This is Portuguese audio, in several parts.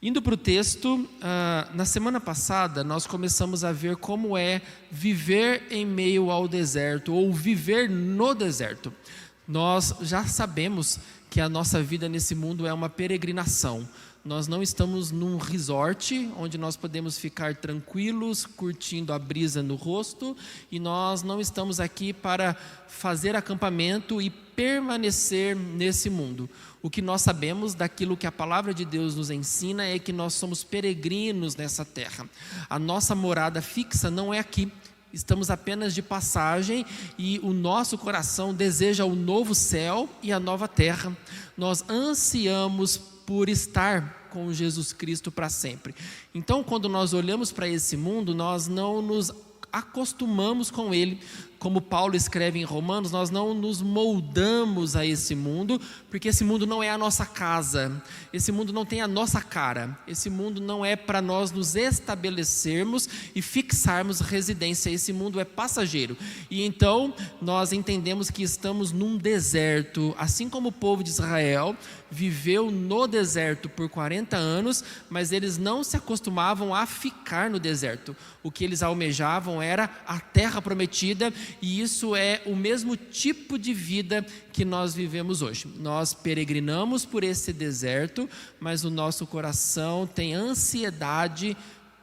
Indo para o texto, na semana passada nós começamos a ver como é viver em meio ao deserto, ou viver no deserto. Nós já sabemos que a nossa vida nesse mundo é uma peregrinação. Nós não estamos num resort, onde nós podemos ficar tranquilos, curtindo a brisa no rosto, e nós não estamos aqui para fazer acampamento e permanecer nesse mundo. O que nós sabemos daquilo que a palavra de Deus nos ensina é que nós somos peregrinos nessa terra. A nossa morada fixa não é aqui. Estamos apenas de passagem e o nosso coração deseja o novo céu e a nova terra. Nós ansiamos por estar com Jesus Cristo para sempre. Então, quando nós olhamos para esse mundo, nós não nos acostumamos com ele. Como Paulo escreve em Romanos, nós não nos moldamos a esse mundo, porque esse mundo não é a nossa casa, esse mundo não tem a nossa cara, esse mundo não é para nós nos estabelecermos e fixarmos residência, esse mundo é passageiro. E então nós entendemos que estamos num deserto, assim como o povo de Israel viveu no deserto por 40 anos, mas eles não se acostumavam a ficar no deserto. O que eles almejavam era a terra prometida, e isso é o mesmo tipo de vida que nós vivemos hoje. Nós peregrinamos por esse deserto, mas o nosso coração tem ansiedade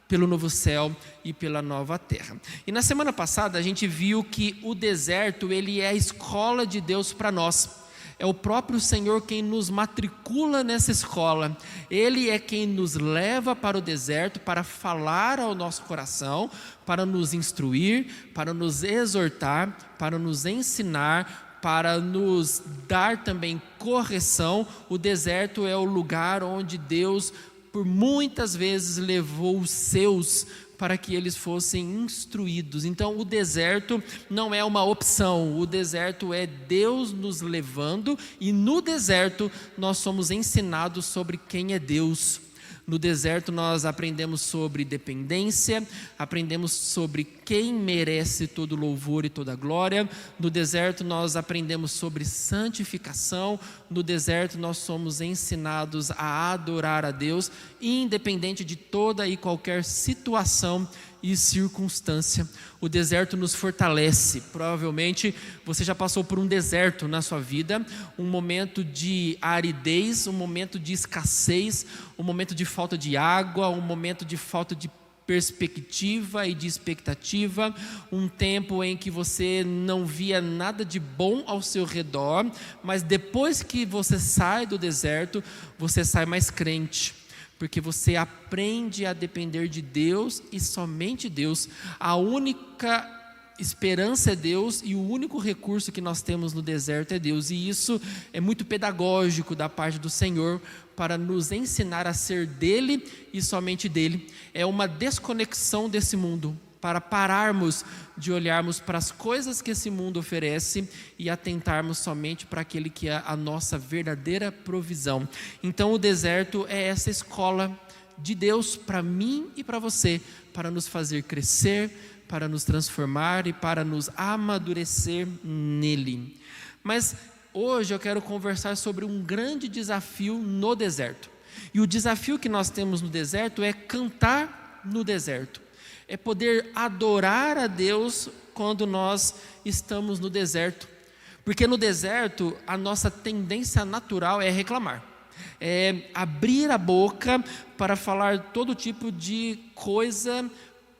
pelo novo céu e pela nova terra. E na semana passada a gente viu que o deserto, ele é a escola de Deus para nós. É o próprio Senhor quem nos matricula nessa escola. Ele é quem nos leva para o deserto para falar ao nosso coração, para nos instruir, para nos exortar, para nos ensinar, para nos dar também correção. O deserto é o lugar onde Deus, por muitas vezes, levou os seus para que eles fossem instruídos. Então o deserto não é uma opção, o deserto é Deus nos levando, e no deserto nós somos ensinados sobre quem é Deus. No deserto nós aprendemos sobre dependência, aprendemos sobre quem merece todo louvor e toda glória. No deserto nós aprendemos sobre santificação. No deserto nós somos ensinados a adorar a Deus, independente de toda e qualquer situação e circunstância. O deserto nos fortalece. Provavelmente você já passou por um deserto na sua vida, um momento de aridez, um momento de escassez, um momento de falta de água, um momento de falta de perspectiva e de expectativa, um tempo em que você não via nada de bom ao seu redor, mas depois que você sai do deserto, você sai mais crente, porque você aprende a depender de Deus e somente Deus. A única esperança é Deus, e o único recurso que nós temos no deserto é Deus. E isso é muito pedagógico da parte do Senhor, para nos ensinar a ser dele e somente dele. É uma desconexão desse mundo, para pararmos de olharmos para as coisas que esse mundo oferece e atentarmos somente para aquele que é a nossa verdadeira provisão. Então o deserto é essa escola de Deus para mim e para você, para nos fazer crescer, para nos transformar e para nos amadurecer nele. Mas hoje eu quero conversar sobre um grande desafio no deserto. E o desafio que nós temos no deserto é cantar no deserto. É poder adorar a Deus quando nós estamos no deserto. Porque no deserto a nossa tendência natural é reclamar. É abrir a boca para falar todo tipo de coisa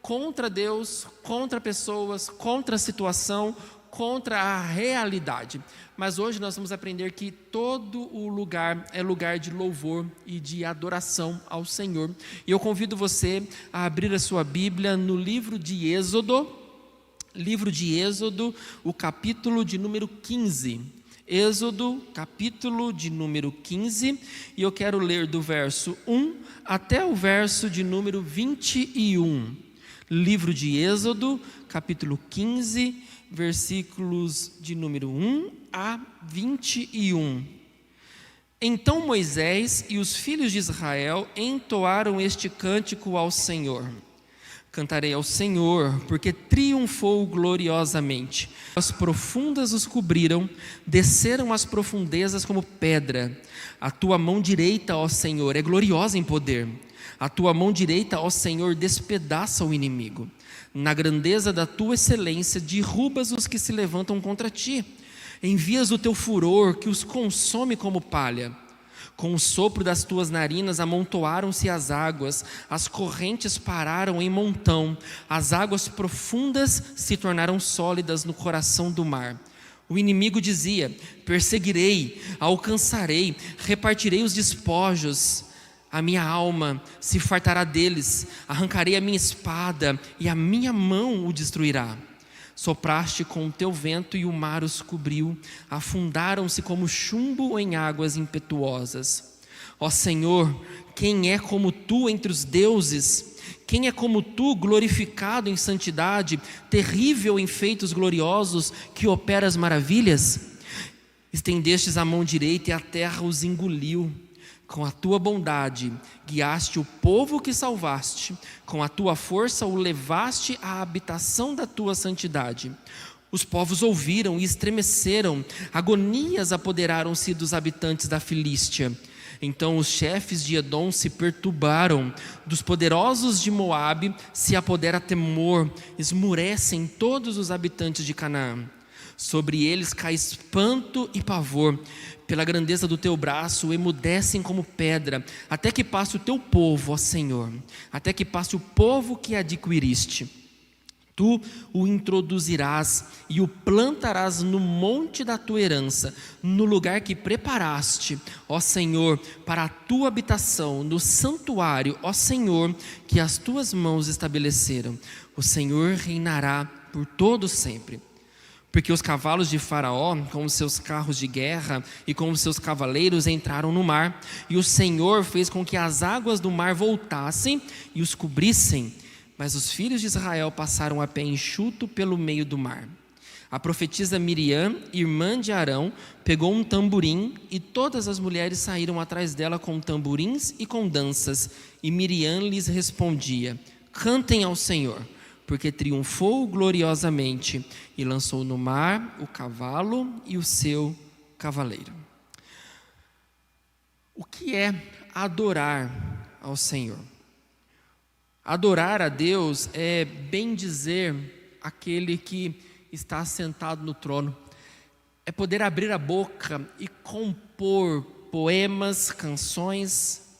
contra Deus, contra pessoas, contra a situação, contra a realidade. Mas hoje nós vamos aprender que todo o lugar é lugar de louvor e de adoração ao Senhor. E eu convido você a abrir a sua Bíblia no livro de Êxodo, o capítulo de número 15. Êxodo, capítulo de número 15, e eu quero ler do verso 1 até o verso de número 21. Livro de Êxodo, capítulo 15, versículos de número 1 a 21. Então Moisés e os filhos de Israel entoaram este cântico ao Senhor. Cantarei ao Senhor, porque triunfou gloriosamente. As profundas os cobriram, desceram as profundezas como pedra. A tua mão direita, ó Senhor, é gloriosa em poder. A tua mão direita, ó Senhor, despedaça o inimigo. Na grandeza da tua excelência, derrubas os que se levantam contra ti. Envias o teu furor, que os consome como palha. Com o sopro das tuas narinas amontoaram-se as águas, as correntes pararam em montão, as águas profundas se tornaram sólidas no coração do mar. O inimigo dizia: perseguirei, alcançarei, repartirei os despojos. A minha alma se fartará deles, arrancarei a minha espada e a minha mão o destruirá. Sopraste com o teu vento e o mar os cobriu, afundaram-se como chumbo em águas impetuosas. Ó Senhor, quem é como tu entre os deuses? Quem é como tu, glorificado em santidade, terrível em feitos gloriosos, que operas maravilhas? Estendestes a mão direita e a terra os engoliu. Com a tua bondade guiaste o povo que salvaste, com a tua força o levaste à habitação da tua santidade. Os povos ouviram e estremeceram, agonias apoderaram-se dos habitantes da Filístia. Então os chefes de Edom se perturbaram, dos poderosos de Moabe se apodera temor, esmurecem todos os habitantes de Canaã. Sobre eles cai espanto e pavor, pela grandeza do teu braço emudecem como pedra, até que passe o teu povo, ó Senhor, até que passe o povo que adquiriste. Tu o introduzirás e o plantarás no monte da tua herança, no lugar que preparaste, ó Senhor, para a tua habitação, no santuário, ó Senhor, que as tuas mãos estabeleceram. O Senhor reinará por todo sempre. Porque os cavalos de Faraó, com os seus carros de guerra e com os seus cavaleiros, entraram no mar, e o Senhor fez com que as águas do mar voltassem e os cobrissem. Mas os filhos de Israel passaram a pé enxuto pelo meio do mar. A profetisa Miriam, irmã de Arão, pegou um tamborim, e todas as mulheres saíram atrás dela com tamborins e com danças. E Miriam lhes respondia: cantem ao Senhor, porque triunfou gloriosamente e lançou no mar o cavalo e o seu cavaleiro. O que é adorar ao Senhor? Adorar a Deus é bem dizer aquele que está sentado no trono. É poder abrir a boca e compor poemas, canções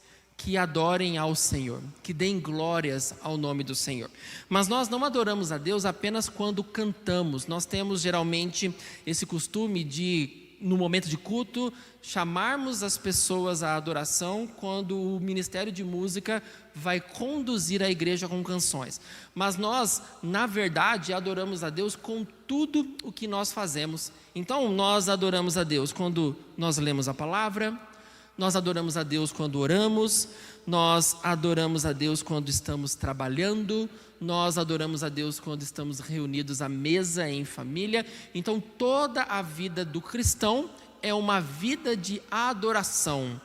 que adorem ao Senhor, que deem glórias ao nome do Senhor. Mas nós não adoramos a Deus apenas quando cantamos. Nós temos geralmente esse costume de, no momento de culto, chamarmos as pessoas à adoração quando o Ministério de Música vai conduzir a igreja com canções. Mas nós, na verdade, adoramos a Deus com tudo o que nós fazemos. Então, nós adoramos a Deus quando nós lemos a palavra, nós adoramos a Deus quando oramos, nós adoramos a Deus quando estamos trabalhando, nós adoramos a Deus quando estamos reunidos à mesa em família. Então toda a vida do cristão é uma vida de adoração.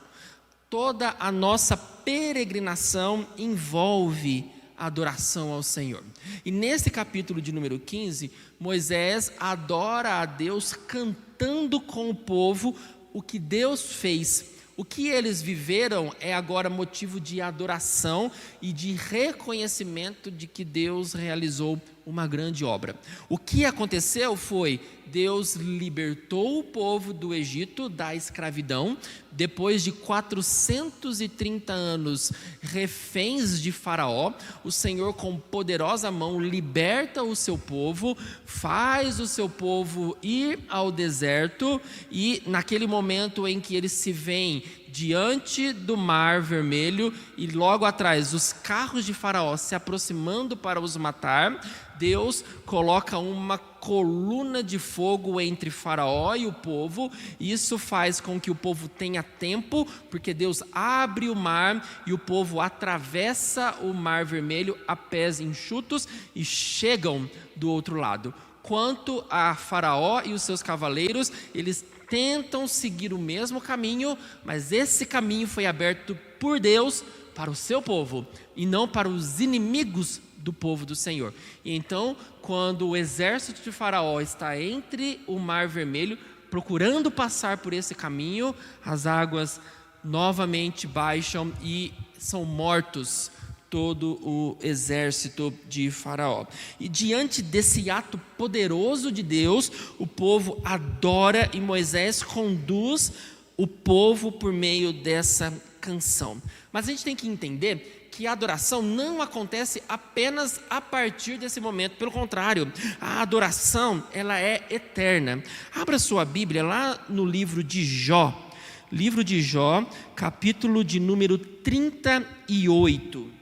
Toda a nossa peregrinação envolve adoração ao Senhor. E nesse capítulo de número 15, Moisés adora a Deus cantando com o povo o que Deus fez. O que eles viveram é agora motivo de adoração e de reconhecimento de que Deus realizou uma grande obra. O que aconteceu foi: Deus libertou o povo do Egito da escravidão, depois de 430 anos reféns de Faraó. O Senhor, com poderosa mão, liberta o seu povo, faz o seu povo ir ao deserto, e naquele momento em que eles se veem diante do Mar Vermelho e logo atrás os carros de Faraó se aproximando para os matar, Deus coloca uma coluna de fogo entre Faraó e o povo. Isso faz com que o povo tenha tempo, porque Deus abre o mar e o povo atravessa o Mar Vermelho a pés enxutos e chegam do outro lado. Quanto a Faraó e os seus cavaleiros, eles tentam seguir o mesmo caminho, mas esse caminho foi aberto por Deus para o seu povo e não para os inimigos do povo do Senhor. E então, quando o exército de Faraó está entre o Mar Vermelho, procurando passar por esse caminho, as águas novamente baixam e são mortos todo o exército de Faraó. E diante desse ato poderoso de Deus, o povo adora e Moisés conduz o povo por meio dessa canção. Mas a gente tem que entender que a adoração não acontece apenas a partir desse momento. Pelo contrário, a adoração, ela é eterna. Abra sua Bíblia lá no livro de Jó. Livro de Jó, capítulo de número 38.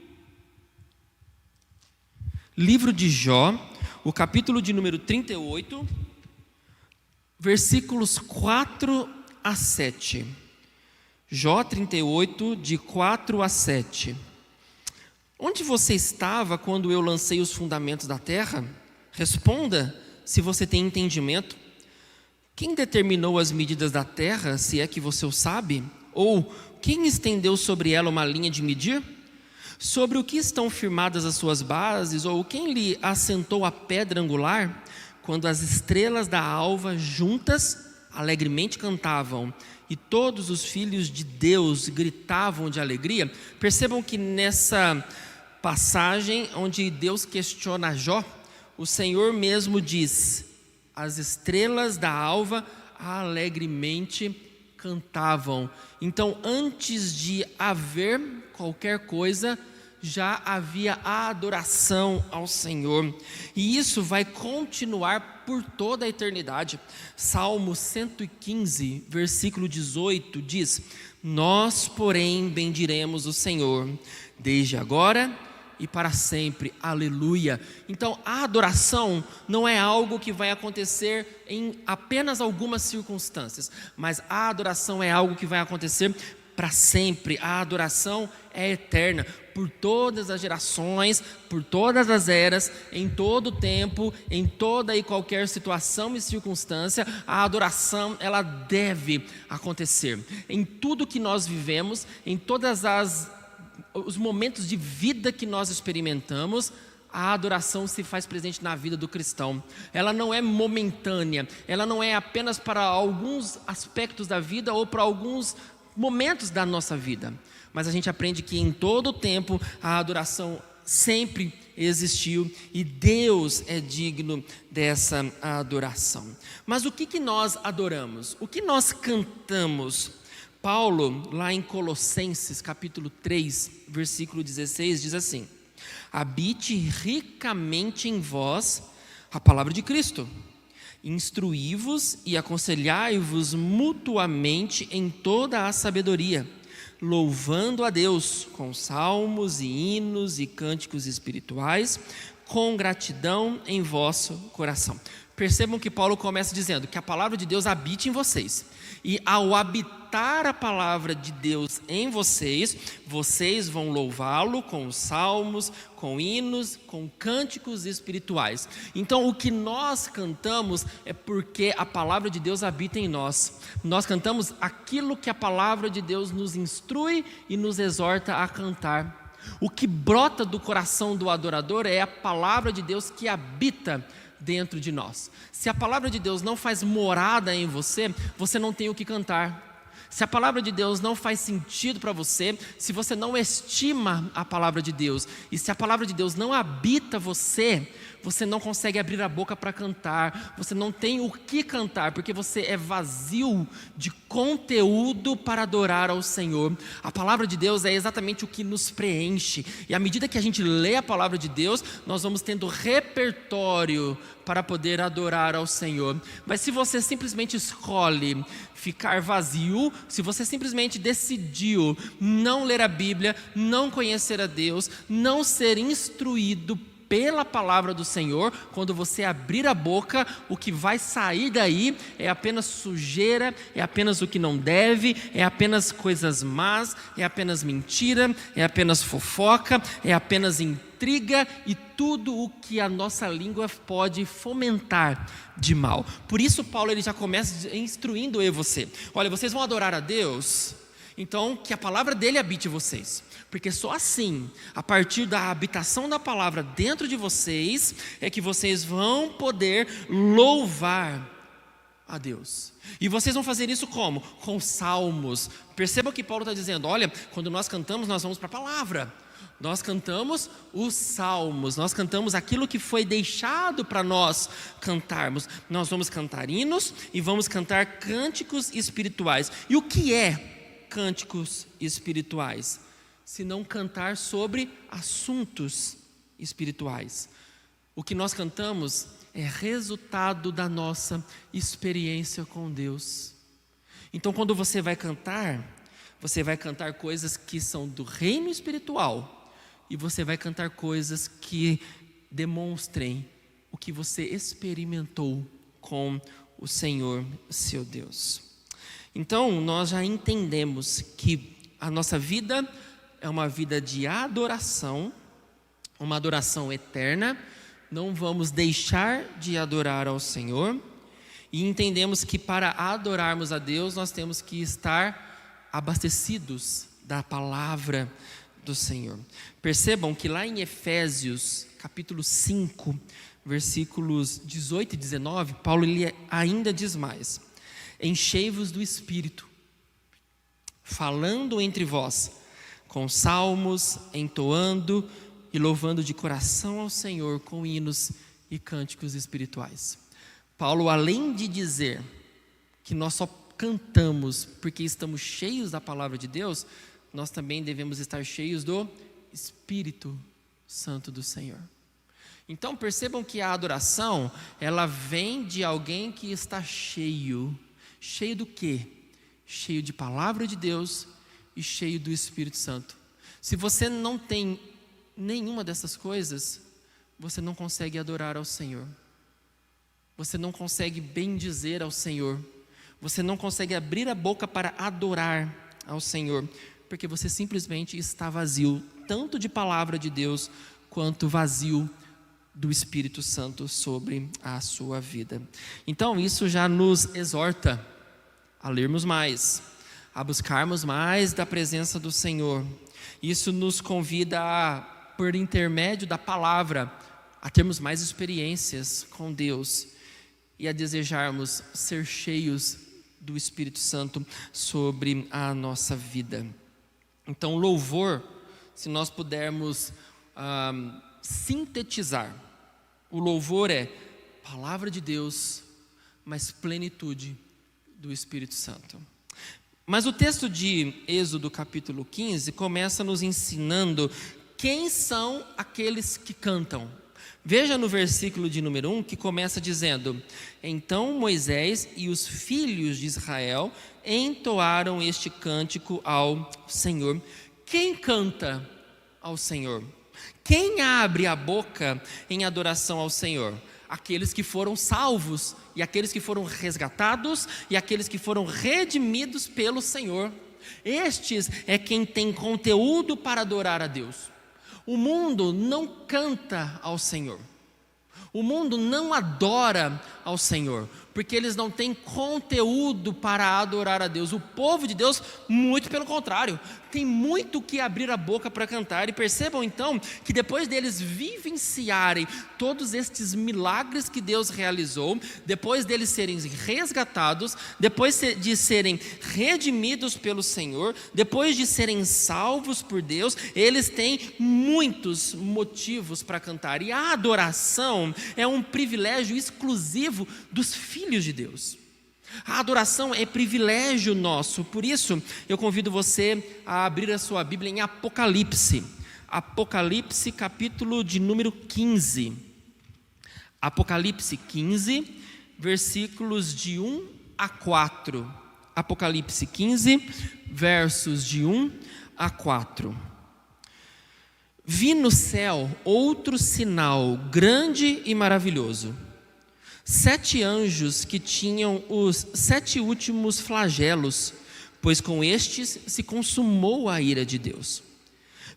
Livro de Jó, o capítulo de número 38, versículos 4 a 7. Jó 38, de 4 a 7. Onde você estava quando eu lancei os fundamentos da terra? Responda, se você tem entendimento. Quem determinou as medidas da terra, se é que você o sabe? Ou quem estendeu sobre ela uma linha de medir? Sobre o que estão firmadas as suas bases? Ou quem lhe assentou a pedra angular? Quando as estrelas da alva juntas alegremente cantavam e todos os filhos de Deus gritavam de alegria. Percebam que nessa passagem onde Deus questiona Jó, o Senhor mesmo diz: as estrelas da alva alegremente cantavam. Então, antes de haver qualquer coisa, já havia a adoração ao Senhor, e isso vai continuar por toda a eternidade. Salmo 115, versículo 18 diz: nós, porém, bendiremos o Senhor, desde agora e para sempre, aleluia. Então a adoração não é algo que vai acontecer em apenas algumas circunstâncias, mas a adoração é algo que vai acontecer para sempre. A adoração é eterna, por todas as gerações, por todas as eras, em todo o tempo, em toda e qualquer situação e circunstância. A adoração, ela deve acontecer em tudo que nós vivemos, em todas os momentos de vida que nós experimentamos. A adoração se faz presente na vida do cristão. Ela não é momentânea, ela não é apenas para alguns aspectos da vida ou para alguns momentos da nossa vida, mas a gente aprende que em todo o tempo a adoração sempre existiu e Deus é digno dessa adoração. Mas o que nós adoramos? O que nós cantamos? Paulo, lá em Colossenses, capítulo 3, versículo 16, diz assim: habite ricamente em vós a palavra de Cristo, instruí-vos e aconselhai-vos mutuamente em toda a sabedoria, louvando a Deus com salmos e hinos e cânticos espirituais, com gratidão em vosso coração. Percebam que Paulo começa dizendo que a palavra de Deus habite em vocês, e ao habitar a palavra de Deus em vocês, vocês vão louvá-lo com salmos, com hinos, com cânticos espirituais. Então o que nós cantamos é porque a palavra de Deus habita em nós. Nós cantamos aquilo que a palavra de Deus nos instrui e nos exorta a cantar. O que brota do coração do adorador é a palavra de Deus que habita dentro de nós. Se a palavra de Deus não faz morada em você, você não tem o que cantar. Se a palavra de Deus não faz sentido para você, se você não estima a palavra de Deus, e se a palavra de Deus não habita você, você não consegue abrir a boca para cantar, você não tem o que cantar, porque você é vazio de conteúdo para adorar ao Senhor. A palavra de Deus é exatamente o que nos preenche, e à medida que a gente lê a palavra de Deus, nós vamos tendo repertório para poder adorar ao Senhor. Mas se você simplesmente escolhe ficar vazio, se você simplesmente decidiu não ler a Bíblia, não conhecer a Deus, não ser instruído pela palavra do Senhor, quando você abrir a boca, o que vai sair daí é apenas sujeira, é apenas o que não deve, é apenas coisas más, é apenas mentira, é apenas fofoca, é apenas intriga e tudo o que a nossa língua pode fomentar de mal. Por isso Paulo ele já começa instruindo eu e você. Olha, vocês vão adorar a Deus, então que a palavra dele habite em vocês. Porque só assim, a partir da habitação da palavra dentro de vocês, é que vocês vão poder louvar a Deus. E vocês vão fazer isso como? Com salmos. Perceba que Paulo está dizendo, olha, quando nós cantamos, nós vamos para a palavra. Nós cantamos os salmos, nós cantamos aquilo que foi deixado para nós cantarmos. Nós vamos cantar hinos e vamos cantar cânticos espirituais. E o que é cânticos espirituais? Se não cantar sobre assuntos espirituais. O que nós cantamos é resultado da nossa experiência com Deus. Então, quando você vai cantar coisas que são do reino espiritual, e você vai cantar coisas que demonstrem o que você experimentou com o Senhor, seu Deus. Então, nós já entendemos que a nossa vida é uma vida de adoração, uma adoração eterna. Não vamos deixar de adorar ao Senhor. E entendemos que para adorarmos a Deus, nós temos que estar abastecidos da palavra do Senhor. Percebam que lá em Efésios, capítulo 5, versículos 18 e 19, Paulo ele ainda diz mais: enchei-vos do Espírito, falando entre vós, com salmos, entoando e louvando de coração ao Senhor com hinos e cânticos espirituais. Paulo, além de dizer que nós só cantamos porque estamos cheios da palavra de Deus, nós também devemos estar cheios do Espírito Santo do Senhor. Então percebam que a adoração, ela vem de alguém que está cheio. Cheio do quê? Cheio de palavra de Deus e cheio do Espírito Santo. Se você não tem nenhuma dessas coisas, você não consegue adorar ao Senhor. Você não consegue bendizer ao Senhor. Você não consegue abrir a boca para adorar ao Senhor, porque você simplesmente está vazio, tanto de palavra de Deus, quanto vazio do Espírito Santo sobre a sua vida. Então isso já nos exorta a lermos mais, a buscarmos mais da presença do Senhor. Isso nos convida a, por intermédio da palavra, a termos mais experiências com Deus e a desejarmos ser cheios do Espírito Santo sobre a nossa vida. Então, louvor, se nós pudermos sintetizar, o louvor é palavra de Deus, mas plenitude do Espírito Santo. Mas o texto de Êxodo capítulo 15 começa nos ensinando quem são aqueles que cantam. Veja no versículo de número 1 que começa dizendo: então Moisés e os filhos de Israel entoaram este cântico ao Senhor. Quem canta ao Senhor? Quem abre a boca em adoração ao Senhor? Aqueles que foram salvos, e aqueles que foram resgatados, e aqueles que foram redimidos pelo Senhor. Estes é quem tem conteúdo para adorar a Deus. O mundo não canta ao Senhor. O mundo não adora ao Senhor, porque eles não têm conteúdo para adorar a Deus. O povo de Deus, muito pelo contrário, tem muito que abrir a boca para cantar. E percebam então que depois deles vivenciarem todos estes milagres que Deus realizou, depois deles serem resgatados, depois de serem redimidos pelo Senhor, depois de serem salvos por Deus, eles têm muitos motivos para cantar. E a adoração é um privilégio exclusivo dos filhos de Deus. A adoração é privilégio nosso. Por isso, eu convido você a abrir a sua Bíblia em Apocalipse. Apocalipse, capítulo de número 15. Apocalipse 15, versículos de 1 a 4. Apocalipse 15, versos de 1 a 4. Vi no céu outro sinal grande e maravilhoso. 7 anjos que tinham os 7 últimos flagelos, pois com estes se consumou a ira de Deus.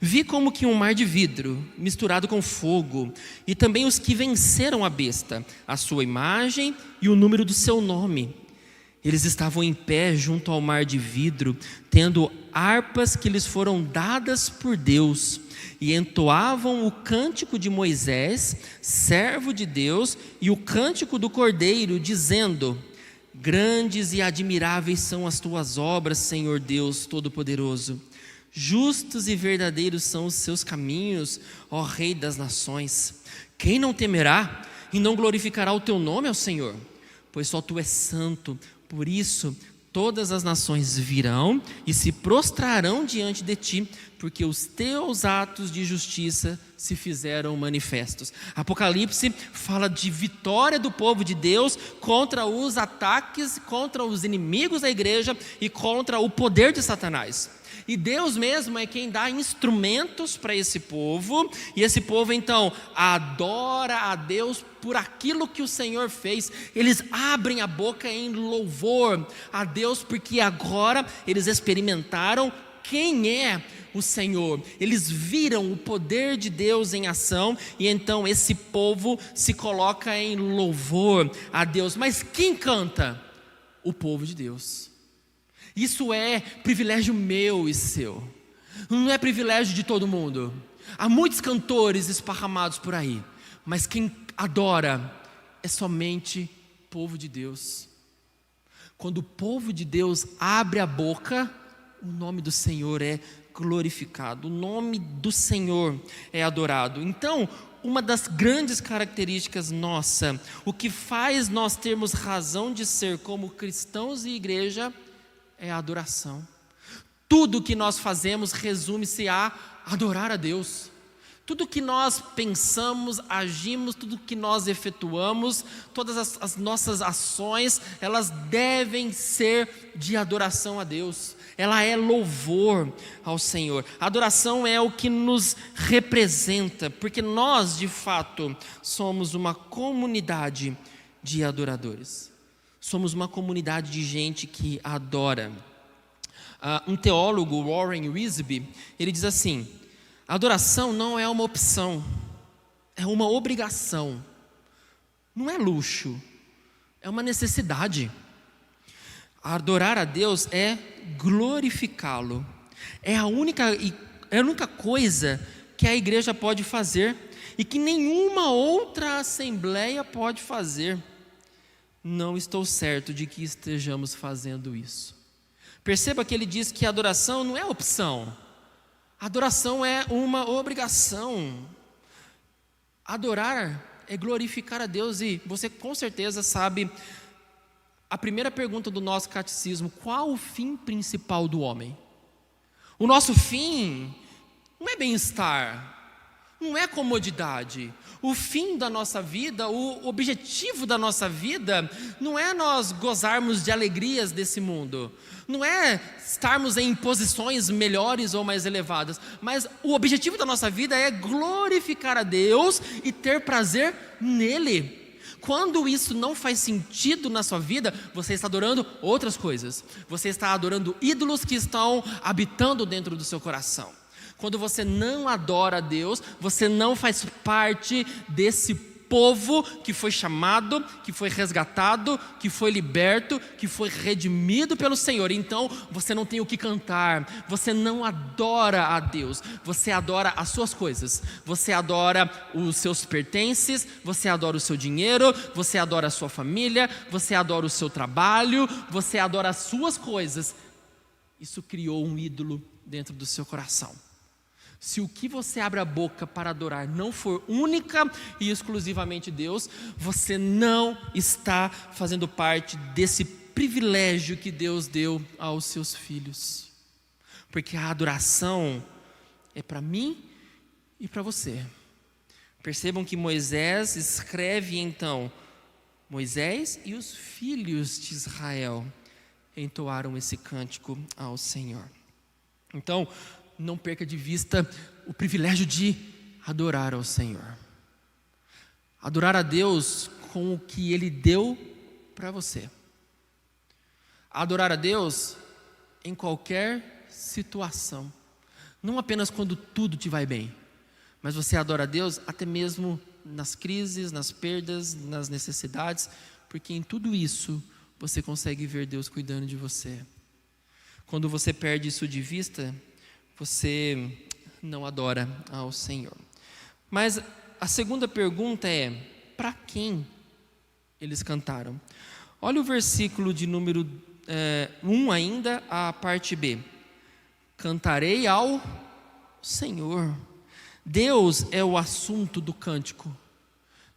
Vi como que um mar de vidro misturado com fogo, e também os que venceram a besta, a sua imagem e o número do seu nome. Eles estavam em pé junto ao mar de vidro, tendo harpas que lhes foram dadas por Deus, e entoavam o cântico de Moisés, servo de Deus, e o cântico do Cordeiro, dizendo: Grandes e admiráveis são as tuas obras, Senhor Deus Todo-Poderoso. Justos e verdadeiros são os seus caminhos, ó Rei das nações. Quem não temerá e não glorificará o teu nome, ó Senhor? Pois só tu és santo. Por isso todas as nações virão e se prostrarão diante de ti, porque os teus atos de justiça se fizeram manifestos. Apocalipse fala de vitória do povo de Deus contra os ataques, contra os inimigos da igreja e contra o poder de Satanás. E Deus mesmo é quem dá instrumentos para esse povo, e esse povo então adora a Deus por aquilo que o Senhor fez. Eles abrem a boca em louvor a Deus, porque agora eles experimentaram quem é o Senhor. Eles viram o poder de Deus em ação, e então esse povo se coloca em louvor a Deus. Mas quem canta? O povo de Deus. Isso é privilégio meu e seu, não é privilégio de todo mundo. Há muitos cantores esparramados por aí, mas quem adora é somente o povo de Deus. Quando o povo de Deus abre a boca, o nome do Senhor é glorificado, o nome do Senhor é adorado. Então, uma das grandes características nossa, o que faz nós termos razão de ser como cristãos e igreja, é a adoração. Tudo que nós fazemos resume-se a adorar a Deus. Tudo que nós pensamos, agimos, tudo que nós efetuamos, todas as nossas ações, elas devem ser de adoração a Deus. Ela é louvor ao Senhor. A adoração é o que nos representa, porque nós, de fato, somos uma comunidade de adoradores. Somos uma comunidade de gente que adora. Um teólogo, Warren Wiersbe, ele diz assim: a adoração não é uma opção, é uma obrigação. Não é luxo, é uma necessidade. Adorar a Deus é glorificá-lo. É a única coisa que a igreja pode fazer e que nenhuma outra assembleia pode fazer. Não estou certo de que estejamos fazendo isso. Perceba que ele diz que a adoração não é opção. A adoração é uma obrigação. Adorar é glorificar a Deus. E você com certeza sabe a primeira pergunta do nosso catecismo: qual o fim principal do homem? O nosso fim não é bem-estar, não é comodidade. O fim da nossa vida, o objetivo da nossa vida, não é nós gozarmos de alegrias desse mundo, não é estarmos em posições melhores ou mais elevadas, mas o objetivo da nossa vida é glorificar a Deus e ter prazer nele. Quando isso não faz sentido na sua vida, você está adorando outras coisas, você está adorando ídolos que estão habitando dentro do seu coração. Quando você não adora a Deus, você não faz parte desse povo que foi chamado, que foi resgatado, que foi liberto, que foi redimido pelo Senhor. Então você não tem o que cantar, você não adora a Deus, você adora as suas coisas, você adora os seus pertences, você adora o seu dinheiro, você adora a sua família, você adora o seu trabalho, você adora as suas coisas. Isso criou um ídolo dentro do seu coração. Se o que você abre a boca para adorar não for única e exclusivamente Deus, você não está fazendo parte desse privilégio que Deus deu aos seus filhos. Porque a adoração é para mim e para você. Percebam que Moisés escreve então: Moisés e os filhos de Israel entoaram esse cântico ao Senhor. Então, não perca de vista o privilégio de adorar ao Senhor. Adorar a Deus com o que Ele deu para você. Adorar a Deus em qualquer situação. Não apenas quando tudo te vai bem, mas você adora a Deus até mesmo nas crises, nas perdas, nas necessidades, porque em tudo isso você consegue ver Deus cuidando de você. Quando você perde isso de vista, você não adora ao Senhor. Mas a segunda pergunta é: para quem eles cantaram? Olha o versículo de número 1 ainda, a parte B. Cantarei ao Senhor. Deus é o assunto do cântico.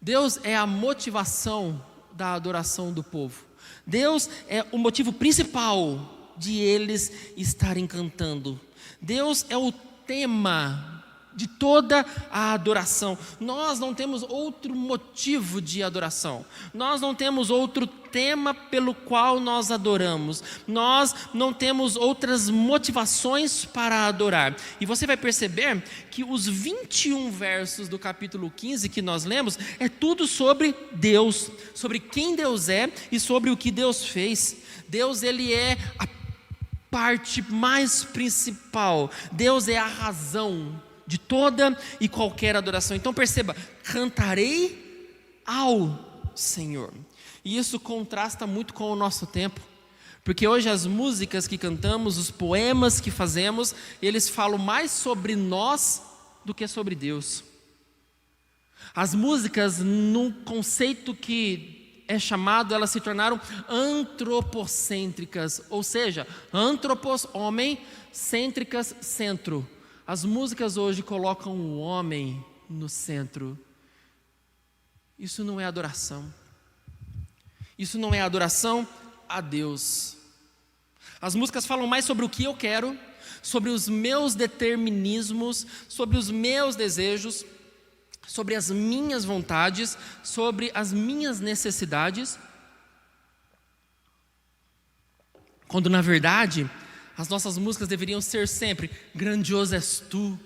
Deus é a motivação da adoração do povo. Deus é o motivo principal de eles estarem cantando. Deus é o tema de toda a adoração. Nós não temos outro motivo de adoração. Nós não temos outro tema pelo qual nós adoramos. Nós não temos outras motivações para adorar. E você vai perceber que os 21 versos do capítulo 15 que nós lemos é tudo sobre Deus, sobre quem Deus é e sobre o que Deus fez. Deus, ele é a parte mais principal. Deus é a razão de toda e qualquer adoração. Então perceba, cantarei ao Senhor. E isso contrasta muito com o nosso tempo, porque hoje as músicas que cantamos, os poemas que fazemos, eles falam mais sobre nós do que sobre Deus. As músicas, num conceito que é chamado, elas se tornaram antropocêntricas, ou seja, antropos, homem, cêntricas, centro. As músicas hoje colocam o homem no centro. Isso não é adoração. Isso não é adoração a Deus. As músicas falam mais sobre o que eu quero, sobre os meus determinismos, sobre os meus desejos, sobre as minhas vontades, sobre as minhas necessidades. Quando na verdade as nossas músicas deveriam ser sempre: grandioso és tu.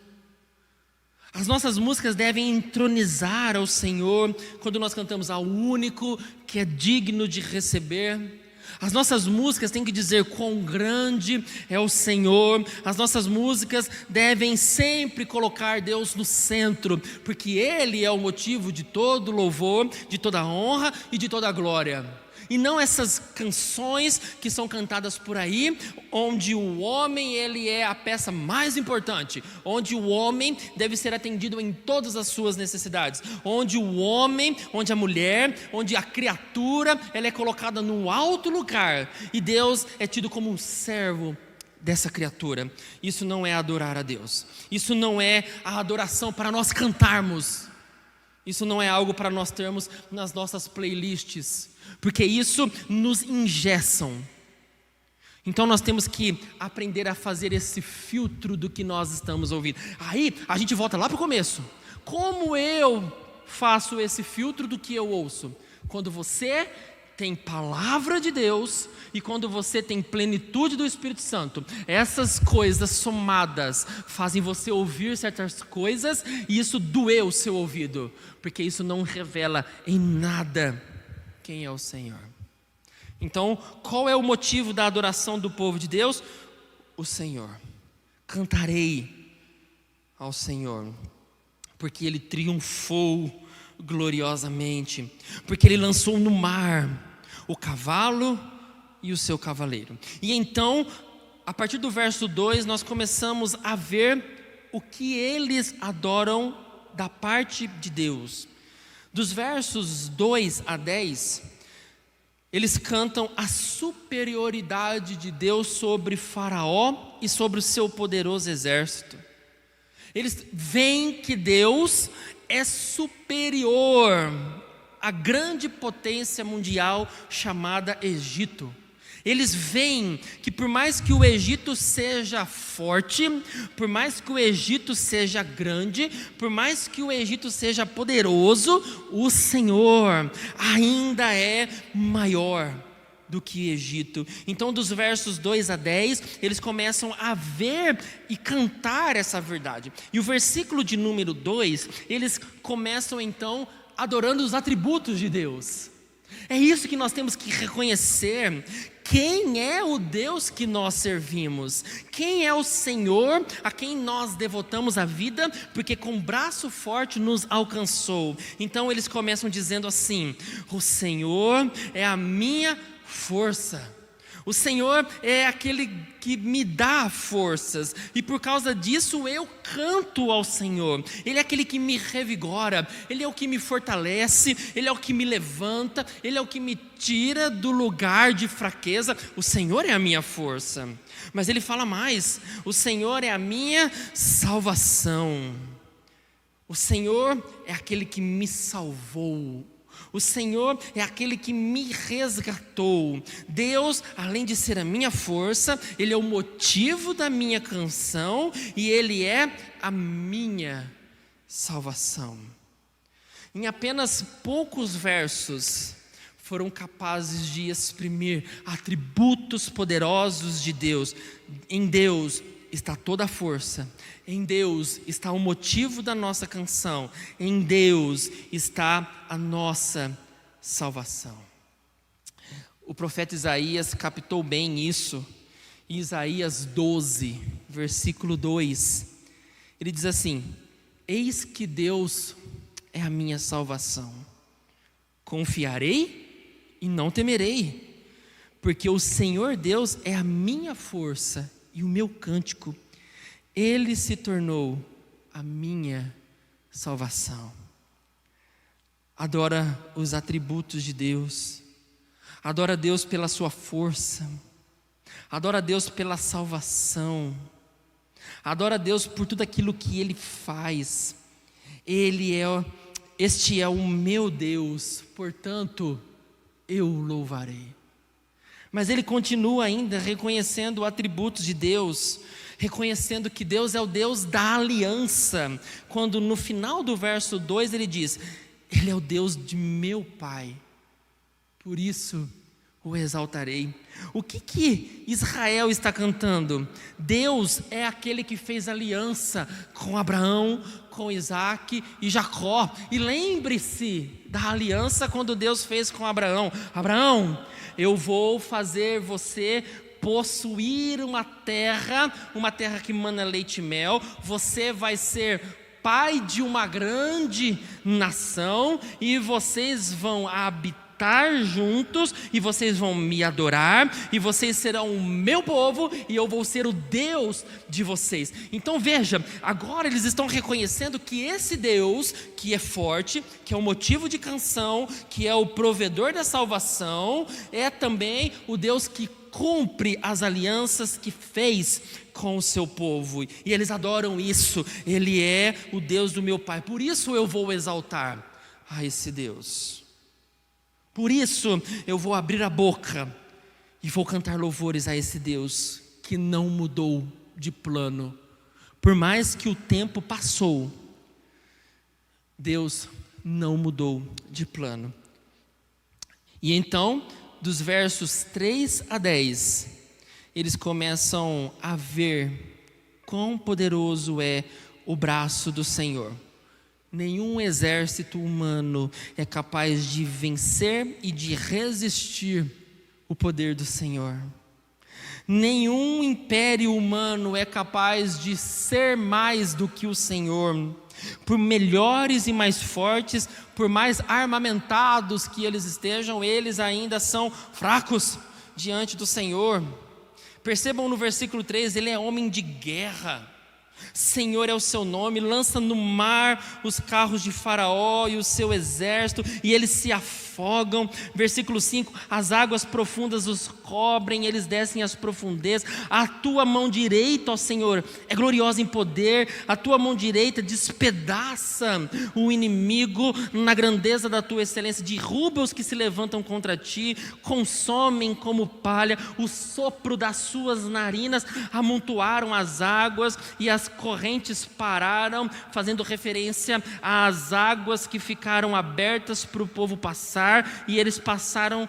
As nossas músicas devem entronizar ao Senhor quando nós cantamos ao único que é digno de receber. As nossas músicas têm que dizer quão grande é o Senhor. As nossas músicas devem sempre colocar Deus no centro, porque Ele é o motivo de todo louvor, de toda honra e de toda glória. E não essas canções que são cantadas por aí, onde o homem ele é a peça mais importante, onde o homem deve ser atendido em todas as suas necessidades, onde o homem, onde a mulher, onde a criatura, ela é colocada num alto lugar, e Deus é tido como um servo dessa criatura. Isso não é adorar a Deus. Isso não é a adoração para nós cantarmos. Isso não é algo para nós termos nas nossas playlists, porque isso nos engessam. Então nós temos que aprender a fazer esse filtro do que nós estamos ouvindo. Aí a gente volta lá para o começo. Como eu faço esse filtro do que eu ouço? Quando você tem palavra de Deus e quando você tem plenitude do Espírito Santo, essas coisas somadas fazem você ouvir certas coisas e isso doer o seu ouvido, porque isso não revela em nada quem é o Senhor. Então, qual é o motivo da adoração do povo de Deus? O Senhor. Cantarei ao Senhor, porque Ele triunfou gloriosamente, porque Ele lançou no mar o cavalo e o seu cavaleiro. E então, a partir do verso 2, nós começamos a ver o que eles adoram da parte de Deus. Dos versos 2 a 10, eles cantam a superioridade de Deus sobre Faraó e sobre o seu poderoso exército. Eles veem que Deus é superior à grande potência mundial chamada Egito. Eles veem que por mais que o Egito seja forte, por mais que o Egito seja grande, por mais que o Egito seja poderoso, o Senhor ainda é maior do que Egito. Então dos versos 2 a 10, eles começam a ver e cantar essa verdade. E o versículo de número 2, eles começam então adorando os atributos de Deus. É isso que nós temos que reconhecer. Quem é o Deus que nós servimos? Quem é o Senhor a quem nós devotamos a vida? Porque com braço forte nos alcançou. Então eles começam dizendo assim: o Senhor é a minha força. O Senhor é aquele que me dá forças, e por causa disso eu canto ao Senhor. Ele é aquele que me revigora, Ele é o que me fortalece, Ele é o que me levanta, Ele é o que me tira do lugar de fraqueza. O Senhor é a minha força. Mas Ele fala mais: o Senhor é a minha salvação. O Senhor é aquele que me salvou. O Senhor é aquele que me resgatou. Deus, além de ser a minha força, Ele é o motivo da minha canção e Ele é a minha salvação. Em apenas poucos versos, foram capazes de exprimir atributos poderosos de Deus. Em Deus está toda a força, em Deus está o motivo da nossa canção, em Deus está a nossa salvação. O profeta Isaías captou bem isso, em Isaías 12, versículo 2, ele diz assim: eis que Deus é a minha salvação, confiarei e não temerei, porque o Senhor Deus é a minha força e o meu cântico, Ele se tornou a minha salvação. Adora os atributos de Deus, adora Deus pela sua força, adora Deus pela salvação, adora Deus por tudo aquilo que Ele faz. Este é o meu Deus, portanto eu o louvarei. Mas ele continua ainda reconhecendo atributos de Deus, reconhecendo que Deus é o Deus da aliança, quando no final do verso 2 ele diz: Ele é o Deus de meu Pai, por isso o exaltarei. O que Israel está cantando? Deus é aquele que fez aliança com Abraão, com Isaac e Jacó. E lembre-se da aliança quando Deus fez com Abraão: Abraão, eu vou fazer você possuir uma terra que mana leite e mel. Você vai ser pai de uma grande nação e vocês vão habitar juntos e vocês vão me adorar e vocês serão o meu povo e eu vou ser o Deus de vocês. Então veja, agora eles estão reconhecendo que esse Deus que é forte, que é o motivo de canção, que é o provedor da salvação, é também o Deus que cumpre as alianças que fez com o seu povo, e eles adoram isso. Ele é o Deus do meu Pai, por isso eu vou exaltar a esse Deus. Por isso eu vou abrir a boca e vou cantar louvores a esse Deus que não mudou de plano. Por mais que o tempo passou, Deus não mudou de plano. E então, dos versos 3 a 10, eles começam a ver quão poderoso é o braço do Senhor. Nenhum exército humano é capaz de vencer e de resistir o poder do Senhor. Nenhum império humano é capaz de ser mais do que o Senhor. Por melhores e mais fortes, por mais armamentados que eles estejam, eles ainda são fracos diante do Senhor. Percebam no versículo 3, ele é homem de guerra. Senhor é o seu nome, lança no mar os carros de Faraó e o seu exército, e eles se afogam. Versículo 5, as águas profundas os cobrem, eles descem às profundezas. A tua mão direita, ó Senhor, é gloriosa em poder, a tua mão direita despedaça o inimigo na grandeza da tua excelência, derruba os que se levantam contra ti, consomem como palha, o sopro das suas narinas amontoaram as águas e as correntes pararam, fazendo referência às águas que ficaram abertas para o povo passar, e eles passaram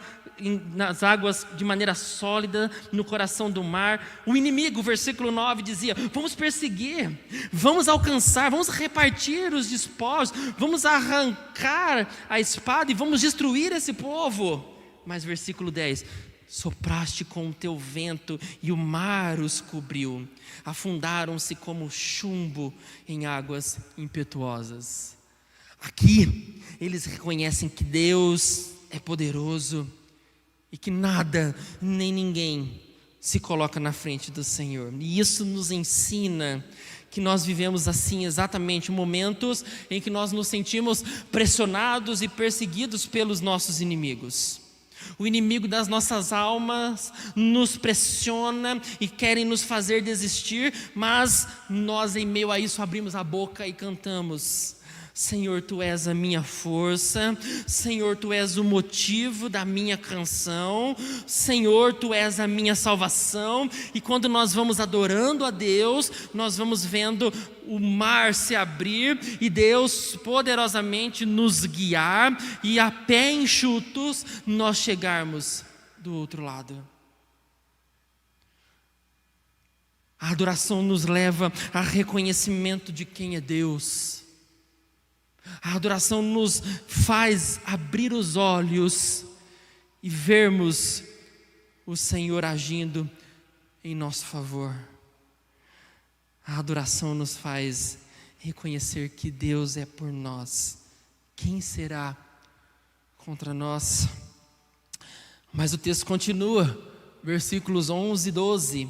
nas águas de maneira sólida no coração do mar. O inimigo, versículo 9 dizia: vamos perseguir, vamos alcançar, vamos repartir os despojos, vamos arrancar a espada e vamos destruir esse povo. Mas versículo 10, sopraste com o teu vento e o mar os cobriu, afundaram-se como chumbo em águas impetuosas. Aqui eles reconhecem que Deus é poderoso e e que nada nem ninguém se coloca na frente do Senhor. E isso nos ensina que nós vivemos assim exatamente momentos em que nós nos sentimos pressionados e perseguidos pelos nossos inimigos. O inimigo das nossas almas nos pressiona e querem nos fazer desistir, mas nós em meio a isso abrimos a boca e cantamos: Senhor, Tu és a minha força, Senhor, Tu és o motivo da minha canção, Senhor, Tu és a minha salvação. E quando nós vamos adorando a Deus, nós vamos vendo o mar se abrir e Deus poderosamente nos guiar, e a pé enxutos nós chegarmos do outro lado. A adoração nos leva a reconhecimento de quem é Deus. A adoração nos faz abrir os olhos e vermos o Senhor agindo em nosso favor. A adoração nos faz reconhecer que Deus é por nós. Quem será contra nós? Mas o texto continua, versículos 11 e 12,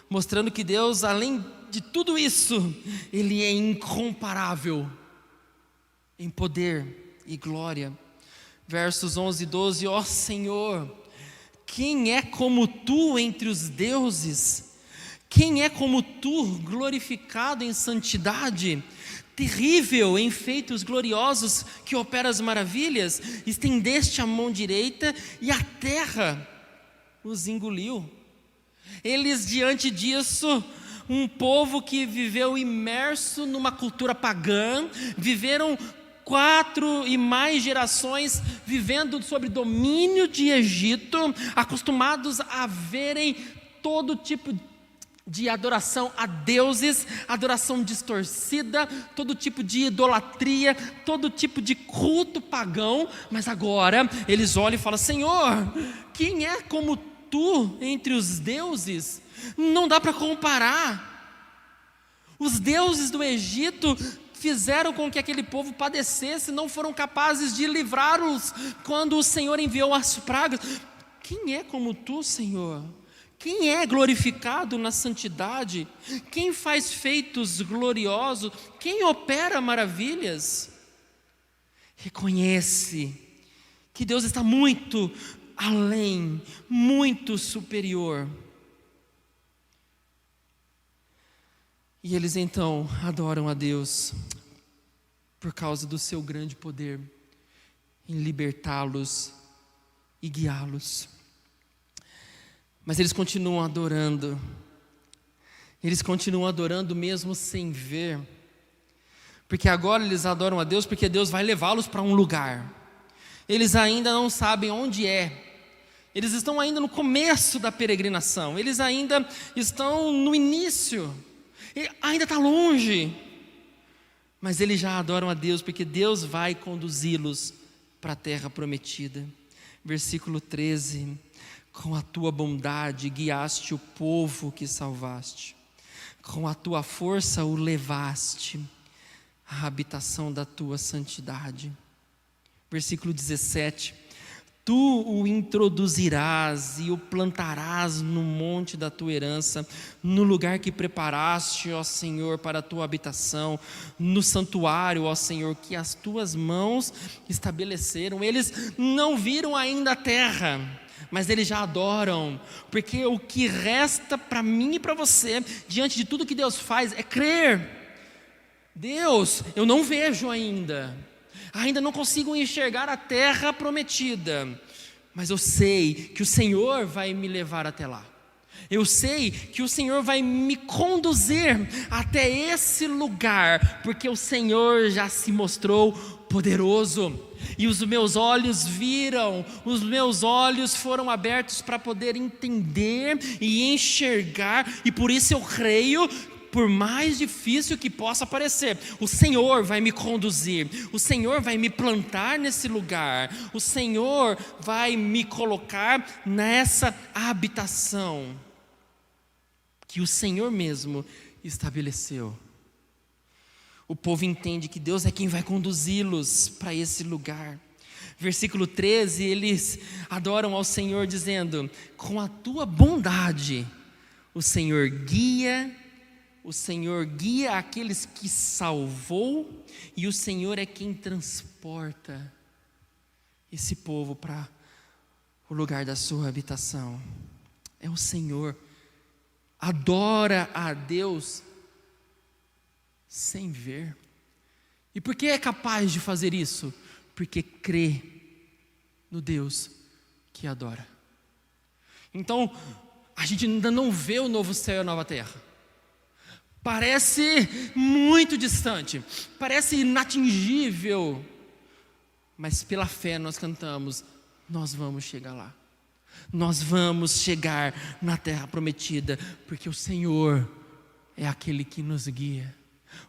mostrando que Deus, além de tudo isso, Ele é incomparável em poder e glória. Versos 11 e 12: ó Senhor, quem é como Tu entre os deuses? Quem é como Tu, glorificado em santidade, terrível em feitos gloriosos, que operas maravilhas? Estendeste a mão direita e a terra os engoliu. Eles, diante disso, um povo que viveu imerso numa cultura pagã, viveram 4 e mais gerações vivendo sob domínio de Egito, acostumados a verem todo tipo de adoração a deuses, adoração distorcida, todo tipo de idolatria, todo tipo de culto pagão. Mas agora eles olham e falam: Senhor, quem é como Tu entre os deuses? Não dá para comparar. Os deuses do Egito fizeram com que aquele povo padecesse, não foram capazes de livrá-los quando o Senhor enviou as pragas. Quem é como Tu, Senhor? Quem é glorificado na santidade? Quem faz feitos gloriosos? Quem opera maravilhas? Reconhece que Deus está muito além, muito superior. E eles então adoram a Deus por causa do Seu grande poder em libertá-los e guiá-los. Mas eles continuam adorando. Eles continuam adorando mesmo sem ver. Porque agora eles adoram a Deus porque Deus vai levá-los para um lugar. Eles ainda não sabem onde é. Eles estão ainda no começo da peregrinação. Eles ainda estão no início. Ainda está longe. Mas eles já adoram a Deus porque Deus vai conduzi-los para a terra prometida. Versículo 13: com a Tua bondade guiaste o povo que salvaste, com a Tua força o levaste à habitação da Tua santidade. Versículo 17: Tu o introduzirás e o plantarás no monte da Tua herança, no lugar que preparaste, ó Senhor, para a Tua habitação, no santuário, ó Senhor, que as Tuas mãos estabeleceram. Eles não viram ainda a terra, mas eles já adoram, porque o que resta para mim e para você, diante de tudo que Deus faz, é crer. Deus, eu não vejo ainda não consigo enxergar a terra prometida, mas eu sei que o Senhor vai me levar até lá. Eu sei que o Senhor vai me conduzir até esse lugar, porque o Senhor já se mostrou poderoso. E os meus olhos viram, os meus olhos foram abertos para poder entender e enxergar, e por isso eu creio. Por mais difícil que possa parecer, o Senhor vai me conduzir, o Senhor vai me plantar nesse lugar, o Senhor vai me colocar nessa habitação que o Senhor mesmo estabeleceu. O povo entende que Deus é quem vai conduzi-los para esse lugar. Versículo 13, eles adoram ao Senhor dizendo: com a tua bondade, o Senhor guia aqueles que salvou, e o Senhor é quem transporta esse povo para o lugar da sua habitação. É o Senhor. Adora a Deus sem ver. E por que é capaz de fazer isso? Porque crê no Deus que adora. Então, a gente ainda não vê o novo céu e a nova terra. Parece muito distante, parece inatingível, mas pela fé nós cantamos: nós vamos chegar lá. Nós vamos chegar na terra prometida, porque o Senhor é aquele que nos guia.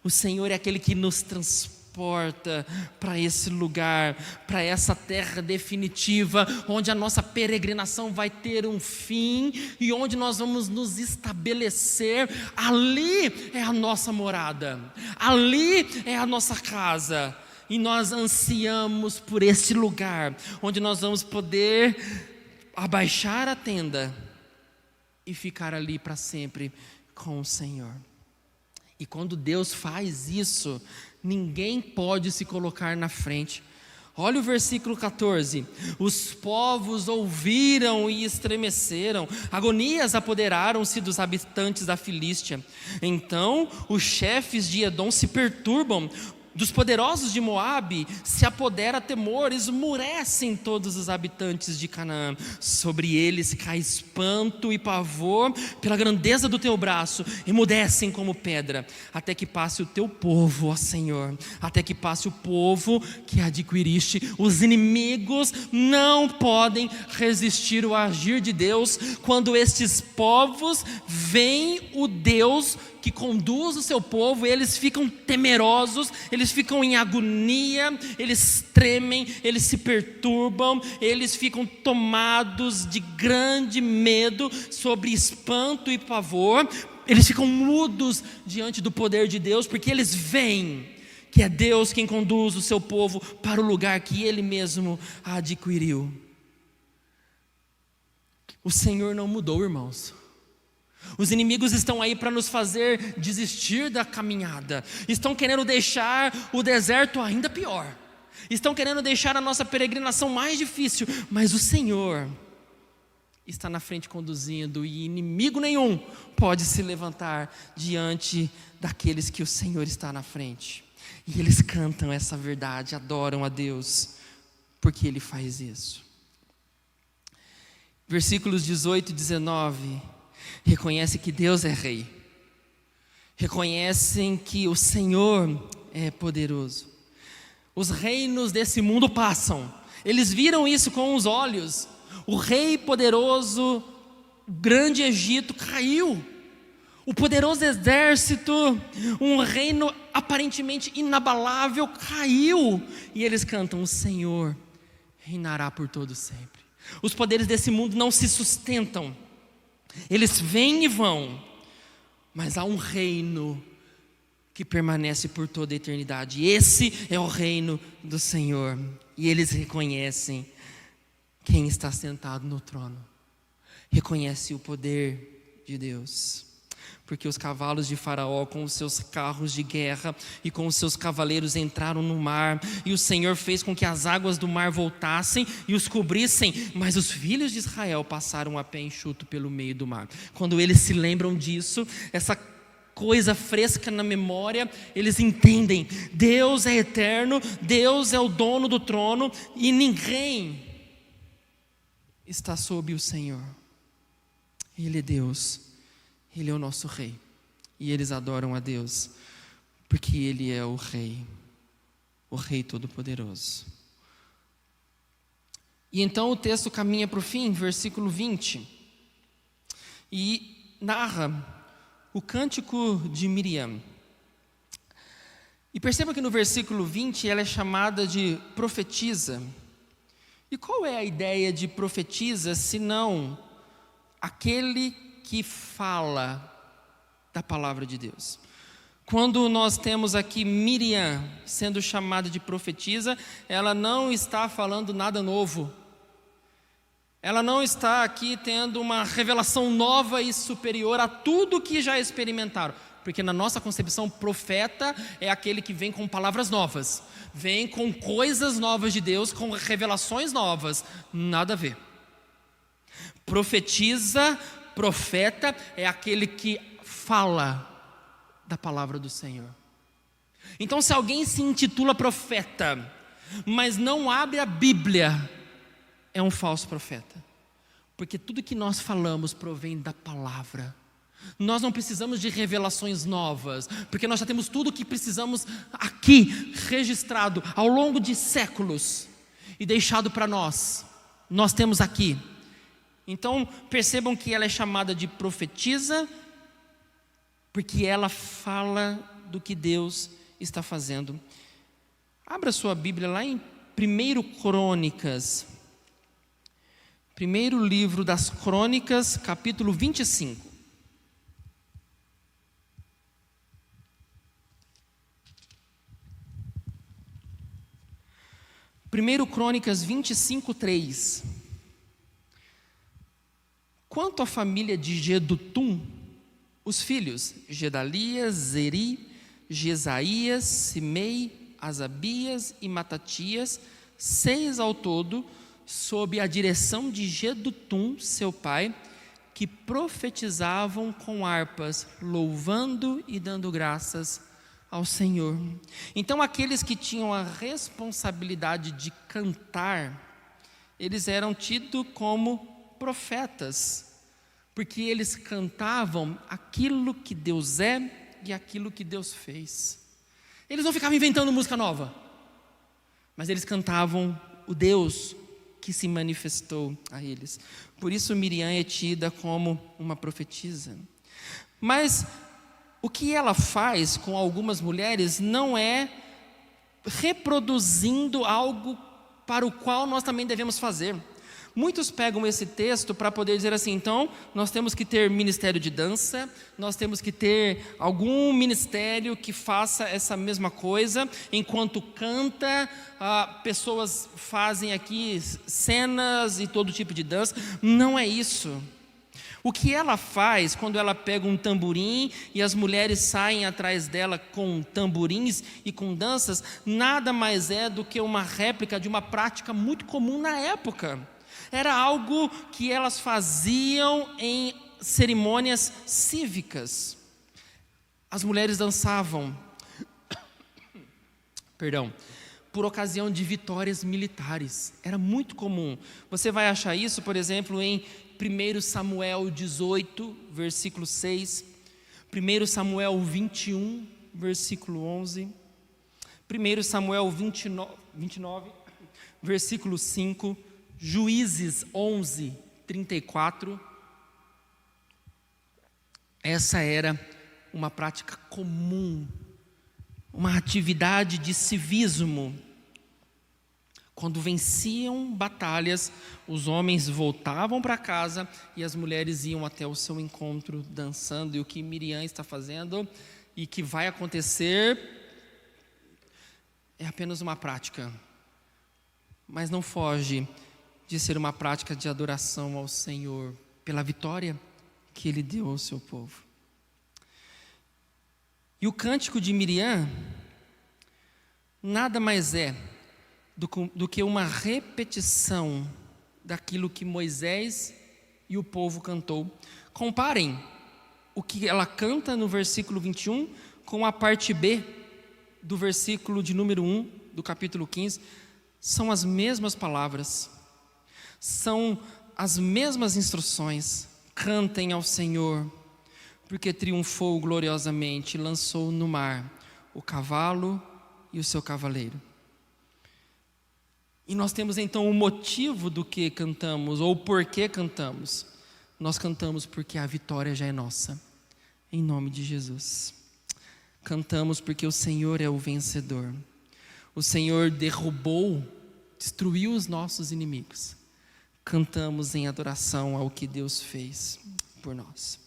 O Senhor é aquele que nos transporta para esse lugar, para essa terra definitiva, onde a nossa peregrinação vai ter um fim e onde nós vamos nos estabelecer. Ali é a nossa morada, ali é a nossa casa, e nós ansiamos por esse lugar, onde nós vamos poder abaixar a tenda e ficar ali para sempre com o Senhor. E quando Deus faz isso, ninguém pode se colocar na frente. Olha o versículo 14: os povos ouviram e estremeceram, agonias apoderaram-se dos habitantes da Filístia. Então os chefes de Edom se perturbam, dos poderosos de Moabe se apodera temor, esmurecem todos os habitantes de Canaã. Sobre eles cai espanto e pavor pela grandeza do teu braço, emudecem como pedra, até que passe o teu povo, ó Senhor, até que passe o povo que adquiriste. Os inimigos não podem resistir ao agir de Deus quando estes povos veem o Deus que conduz o seu povo. Eles ficam temerosos, eles ficam em agonia, eles tremem, eles se perturbam, eles ficam tomados de grande medo, sobre espanto e pavor. Eles ficam mudos diante do poder de Deus, porque eles veem que é Deus quem conduz o seu povo para o lugar que Ele mesmo adquiriu. O Senhor não mudou, irmãos. Os inimigos estão aí para nos fazer desistir da caminhada, estão querendo deixar o deserto ainda pior, estão querendo deixar a nossa peregrinação mais difícil, mas o Senhor está na frente conduzindo, e inimigo nenhum pode se levantar diante daqueles que o Senhor está na frente. E eles cantam essa verdade, adoram a Deus, porque Ele faz isso. Versículos 18 e 19, reconhece que Deus é Rei, reconhecem que o Senhor é poderoso. Os reinos desse mundo passam, eles viram isso com os olhos. O rei poderoso, o grande Egito caiu, o poderoso exército, um reino aparentemente inabalável caiu, e eles cantam: o Senhor reinará por todo sempre. Os poderes desse mundo não se sustentam, eles vêm e vão, mas há um reino que permanece por toda a eternidade. Esse é o reino do Senhor, e eles reconhecem quem está sentado no trono, reconhece o poder de Deus. Porque os cavalos de Faraó com os seus carros de guerra e com os seus cavaleiros entraram no mar, e o Senhor fez com que as águas do mar voltassem e os cobrissem, mas os filhos de Israel passaram a pé enxuto pelo meio do mar. Quando eles se lembram disso, essa coisa fresca na memória, eles entendem: Deus é eterno, Deus é o dono do trono, e ninguém está sob o Senhor. Ele é Deus, Ele é o nosso Rei, e eles adoram a Deus, porque Ele é o Rei Todo-Poderoso. E então o texto caminha para o fim, versículo 20, e narra o cântico de Miriam. E perceba que no versículo 20 ela é chamada de profetisa. E qual é a ideia de profetisa, senão aquele que fala da palavra de Deus? Quando nós temos aqui Miriam sendo chamada de profetisa, ela não está falando nada novo. Ela não está aqui tendo uma revelação nova e superior a tudo que já experimentaram. Porque na nossa concepção, profeta é aquele que vem com palavras novas, vem com coisas novas de Deus, com revelações novas. Nada a ver. Profetiza, profeta é aquele que fala da palavra do Senhor. Então, se alguém se intitula profeta, mas não abre a Bíblia, é um falso profeta. Porque tudo que nós falamos provém da palavra. Nós não precisamos de revelações novas, porque nós já temos tudo o que precisamos aqui, registrado ao longo de séculos e deixado para nós. Nós temos aqui. Então, percebam que ela é chamada de profetisa, porque ela fala do que Deus está fazendo. Abra sua Bíblia lá em 1 Crônicas, primeiro livro das Crônicas, capítulo 25. 1 Crônicas 25, 3. Quanto à família de Jedutum, os filhos Gedalias, Zeri, Jesaías, Simei, Asabias e Matatias, 6 ao todo, sob a direção de Jedutum, seu pai, que profetizavam com harpas, louvando e dando graças ao Senhor. Então, aqueles que tinham a responsabilidade de cantar, eles eram tidos como profetas, porque eles cantavam aquilo que Deus é e aquilo que Deus fez. Eles não ficavam inventando música nova, mas eles cantavam o Deus que se manifestou a eles. Por isso Miriam é tida como uma profetisa. Mas o que ela faz com algumas mulheres não é reproduzindo algo para o qual nós também devemos fazer. Muitos pegam esse texto para poder dizer assim: então, nós temos que ter ministério de dança, nós temos que ter algum ministério que faça essa mesma coisa, enquanto canta, pessoas fazem aqui cenas e todo tipo de dança. Não é isso. O que ela faz quando ela pega um tamborim e as mulheres saem atrás dela com tamborins e com danças, nada mais é do que uma réplica de uma prática muito comum na época. Era algo que elas faziam em cerimônias cívicas. As mulheres dançavam, por ocasião de vitórias militares. Era muito comum. Você vai achar isso, por exemplo, em 1 Samuel 18, versículo 6, 1 Samuel 21, versículo 11, 1 Samuel 29, versículo 5, Juízes 11, 34. Essa era uma prática comum, uma atividade de civismo. Quando venciam batalhas, os homens voltavam para casa e as mulheres iam até o seu encontro dançando. E o que Miriam está fazendo e que vai acontecer é apenas uma prática, mas não foge de ser uma prática de adoração ao Senhor pela vitória que Ele deu ao seu povo. E o cântico de Miriam nada mais é do que uma repetição daquilo que Moisés e o povo cantou. Comparem o que ela canta no versículo 21 com a parte B do versículo de número 1 do capítulo 15. São as mesmas palavras, são as mesmas instruções. Cantem ao Senhor, porque triunfou gloriosamente, lançou no mar o cavalo e o seu cavaleiro. E nós temos então o motivo do que cantamos, ou por que cantamos. Nós cantamos porque a vitória já é nossa, em nome de Jesus. Cantamos porque o Senhor é o vencedor. O Senhor derrubou, destruiu os nossos inimigos. Cantamos em adoração ao que Deus fez por nós.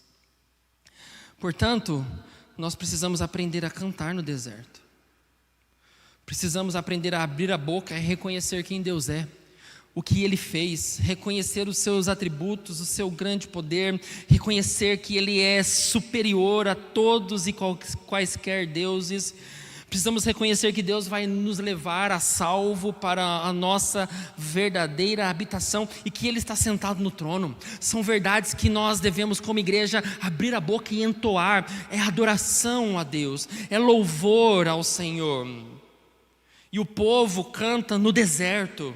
Portanto, nós precisamos aprender a cantar no deserto. Precisamos aprender a abrir a boca e reconhecer quem Deus é, o que Ele fez, reconhecer os seus atributos, o seu grande poder, reconhecer que Ele é superior a todos e quaisquer deuses. Precisamos reconhecer que Deus vai nos levar a salvo para a nossa verdadeira habitação e que Ele está sentado no trono. São verdades que nós devemos, como igreja, abrir a boca e entoar. É adoração a Deus, é louvor ao Senhor. E o povo canta no deserto.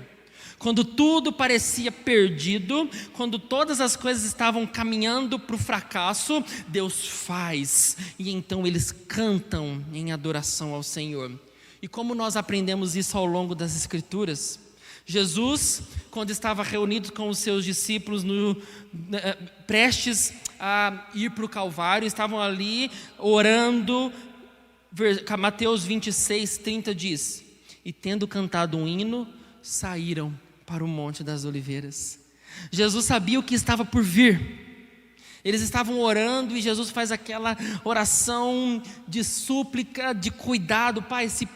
Quando tudo parecia perdido, quando todas as coisas estavam caminhando para o fracasso, Deus faz, e então eles cantam em adoração ao Senhor. E como nós aprendemos isso ao longo das Escrituras? Jesus, quando estava reunido com os seus discípulos, prestes a ir para o Calvário, estavam ali orando. Mateus 26:30 diz: e tendo cantado um hino, saíram para o Monte das Oliveiras. Jesus sabia o que estava por vir. Eles estavam orando e Jesus faz aquela oração de súplica, de cuidado. Pai, se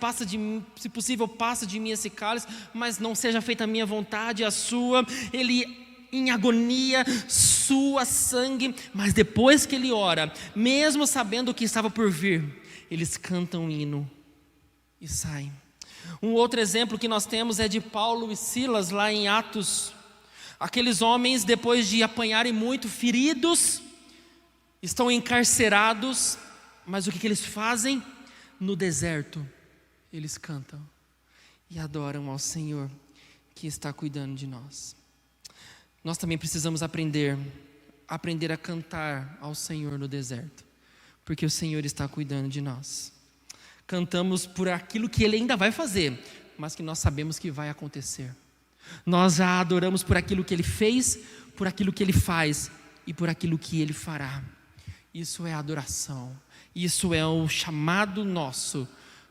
possível, passa de mim esse cálice, mas não seja feita a minha vontade, a sua. Ele em agonia, sua sangue, mas depois que ele ora, mesmo sabendo o que estava por vir, eles cantam um hino e saem. Um outro exemplo que nós temos é de Paulo e Silas lá em Atos. Aqueles homens, depois de apanharem muito, feridos, estão encarcerados, mas o que eles fazem? No deserto, eles cantam e adoram ao Senhor que está cuidando de nós. Nós também precisamos aprender a cantar ao Senhor no deserto, porque o Senhor está cuidando de nós. Cantamos por aquilo que Ele ainda vai fazer, mas que nós sabemos que vai acontecer. Nós já adoramos por aquilo que Ele fez, por aquilo que Ele faz e por aquilo que Ele fará. Isso é adoração. Isso é o chamado nosso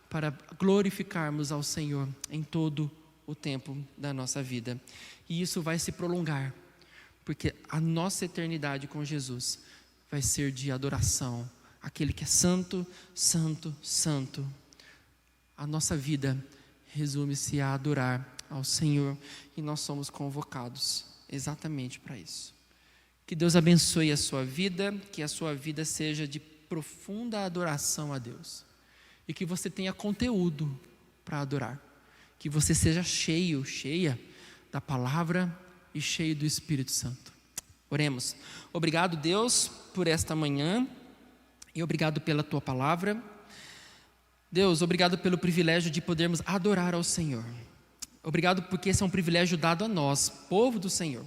para glorificarmos ao Senhor em todo o tempo da nossa vida. E isso vai se prolongar, porque a nossa eternidade com Jesus vai ser de adoração. Aquele que é santo, santo, santo. A nossa vida resume-se a adorar ao Senhor e nós somos convocados exatamente para isso. Que Deus abençoe a sua vida, que a sua vida seja de profunda adoração a Deus e que você tenha conteúdo para adorar. Que você seja cheio, cheia da palavra e cheio do Espírito Santo. Oremos. Obrigado, Deus, por esta manhã. E obrigado pela Tua palavra. Deus, obrigado pelo privilégio de podermos adorar ao Senhor. Obrigado porque esse é um privilégio dado a nós, povo do Senhor,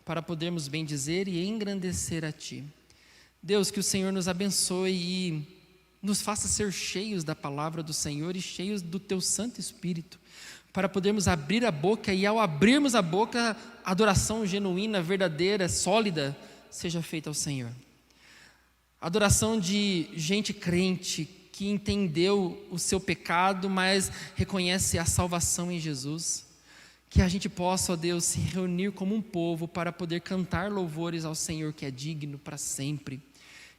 para podermos bendizer e engrandecer a Ti. Deus, que o Senhor nos abençoe e nos faça ser cheios da palavra do Senhor e cheios do Teu Santo Espírito, para podermos abrir a boca e ao abrirmos a boca, a adoração genuína, verdadeira, sólida, seja feita ao Senhor. Adoração de gente crente que entendeu o seu pecado, mas reconhece a salvação em Jesus. Que a gente possa, ó Deus, se reunir como um povo para poder cantar louvores ao Senhor que é digno para sempre.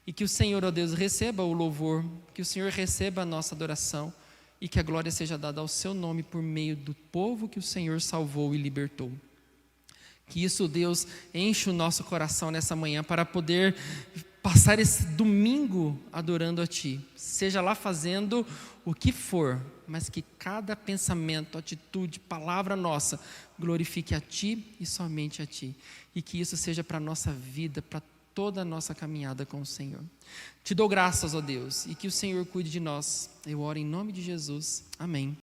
E que o Senhor, ó Deus, receba o louvor, que o Senhor receba a nossa adoração e que a glória seja dada ao seu nome por meio do povo que o Senhor salvou e libertou. Que isso, Deus, enche o nosso coração nessa manhã para poder passar esse domingo adorando a Ti, seja lá fazendo o que for, mas que cada pensamento, atitude, palavra nossa glorifique a Ti e somente a Ti, e que isso seja para a nossa vida, para toda a nossa caminhada com o Senhor. Te dou graças, ó Deus, e que o Senhor cuide de nós. Eu oro em nome de Jesus. Amém.